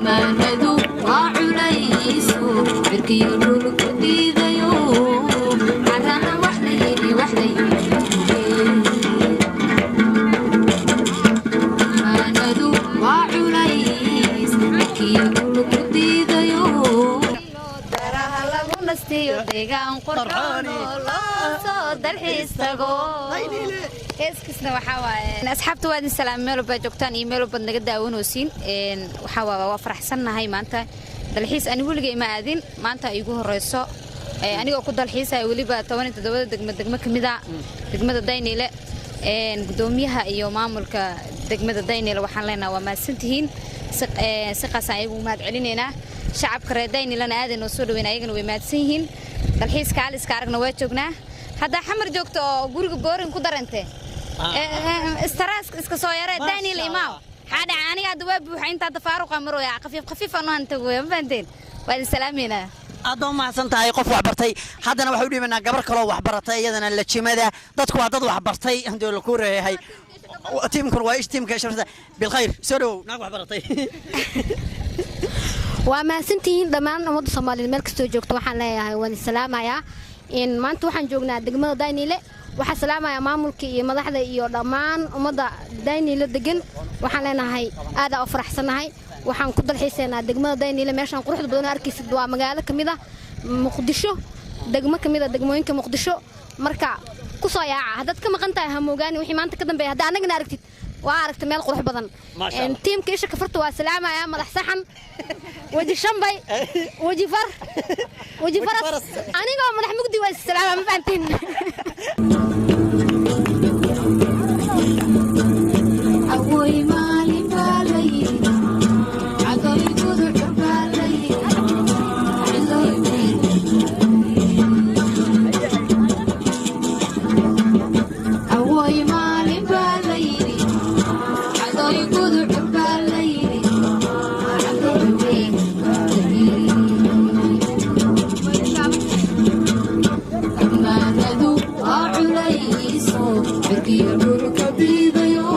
manadu waa culayso cirkiyo dhulku diidayo carana wax la yidhi manadu waa culays cirkiyo dhulku diidayo daraha lagu nastiyo deegaan qurxoon oo loo soo dalxiis tago heeskisna waxaa waaye asxaabta waa idin salaam meel walba joogtaan iyo meel walba naga daawanaysiin waxaa waaye waa faraxsannahay maanta dalxiis ani weligay ma aadin maanta igu horeyso anigoo ku dalxiisay waliba 17 degmo kamida degmada Daynile gudoomiyaha iyo maamulka degmada Daynile waxaan leenahay waa maasantihiin si qaas ayagu mahad celineena shacabka reer Daynilena aadeen oo soo dhaweynay ayagana way maadsan yihiin dalxiiska aliska aragna waa joognaa hadda xamar joogto oo guriga boorin ku darantay استراس إسكسويرة داني الإمام هذا عني أدواب وحين تفارق أمره يا خفيف أنا أنت وين وهذا سلامينا أدوم ما سنتهاي قف وحبرتي هذا أنا وحولي من قبر كلا وحبرتي هذا أنا اللي شماده ضدك وضد وحبرتي هندول الكورة هاي تيم كرويش تيم كشرة بالخير سلو ناقو وحبرتي وما سنتين دمان أمود صومالي الملك استوجوكت وحنا يا وين السلام يا إن ما أنتوا حنجوجنا دقمة داني له waxaa salaamaya maamulka iyo madaxda iyo dhammaan umada Daynile degan waxaan leenahay aad u faraxsanahay waxaan ku dalxiiseynaa degmada Daynile meeshan quruxda badan arkaysid waa magaalo kamid ah Muqdisho degmo kamid ah degmooyinka Muqdisho marka ku soo yaaca hadad ka maqan tahay hamoogaani wixii maanta ka dambeeyay hadda anagana aragtid waa aragtay meel qurux badan tiimka isha ka farta waa salaamaya madax saxan waji shambay waji faras anigoo madax mugdi waa salaama ma fahantiin أوي مالي بالي عقلي كذر بالي أوي مالي بالي عقلي كذر بالي أما ندو أعليسو بركي بركة بيضيو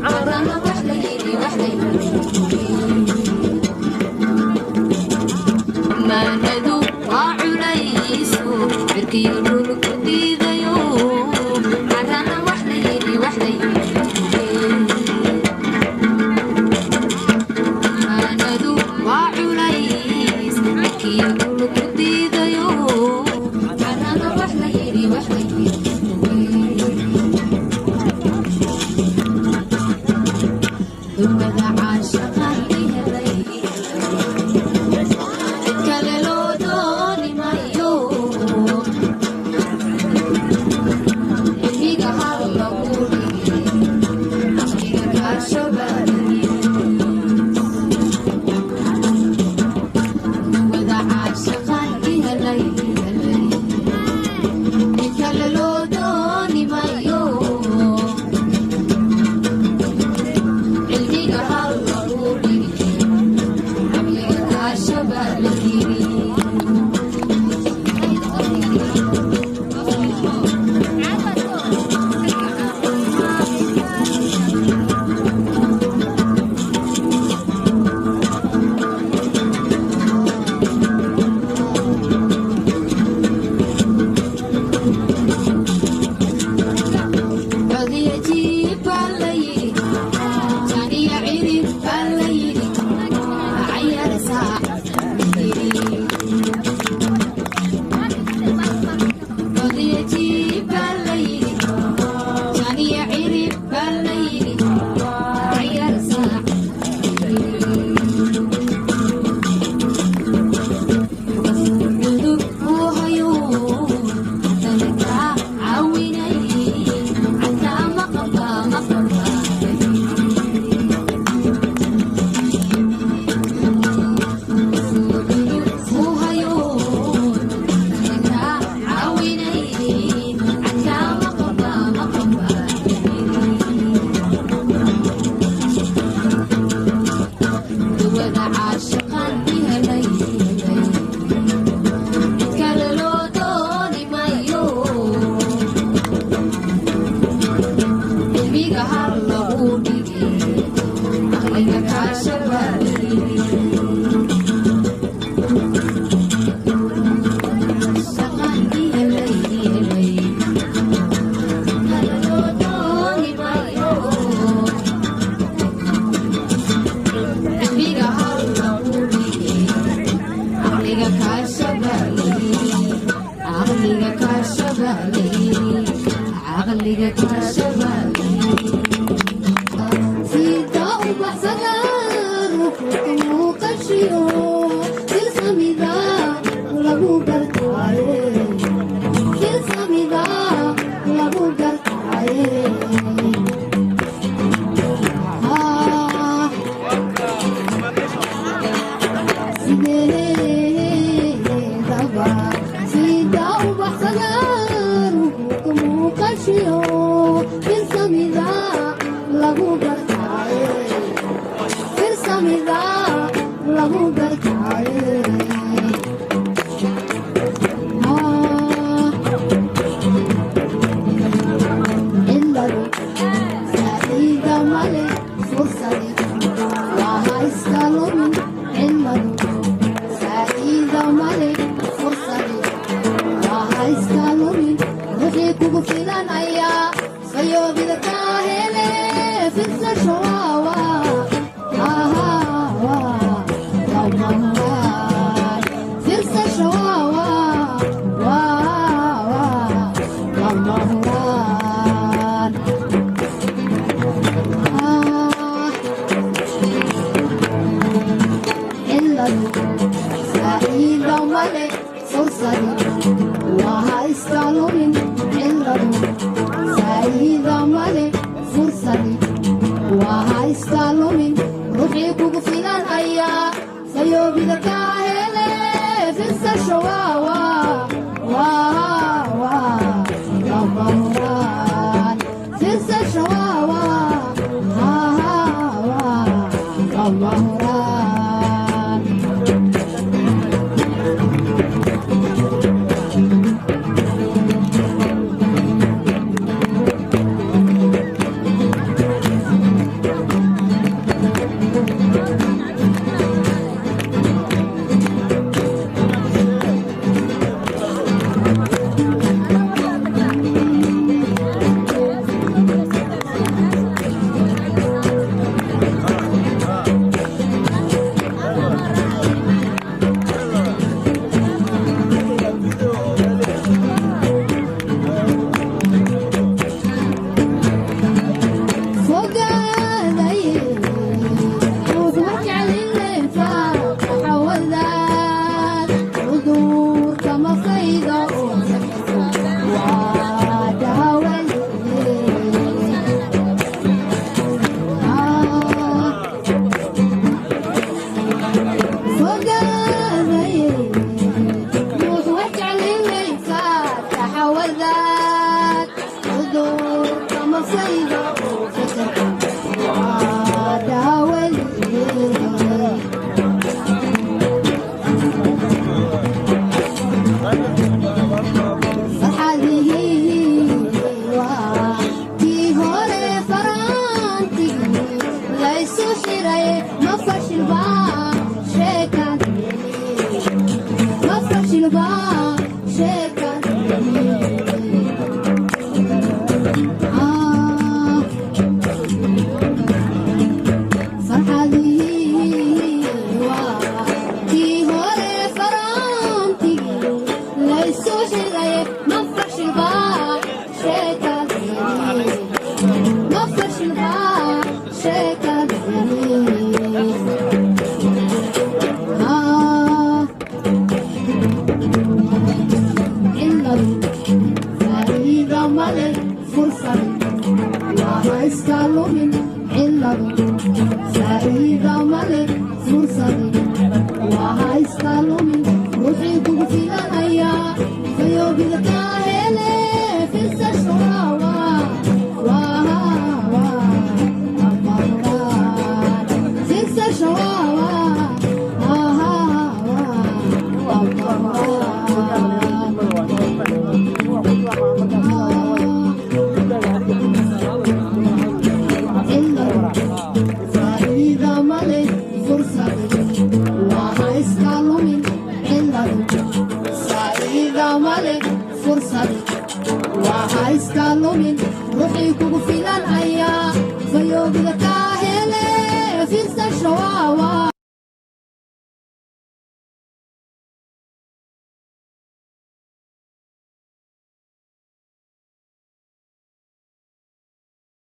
عرانا وحليلي ما ندو أعليسو بركي بركة بيضيو عرانا وحليلي ما ندو أعليس بركي بركة بيضيو عرانا وحليلي وماذا عاشق الليالي اتكللو دوني مايو إنيقا هارو مقولي إنيقا كاشبالي وماذا عاشق الليالي اتكللو دوني مايو روحي كوكو في الأيام فيوم ذكاهلة في الشواوة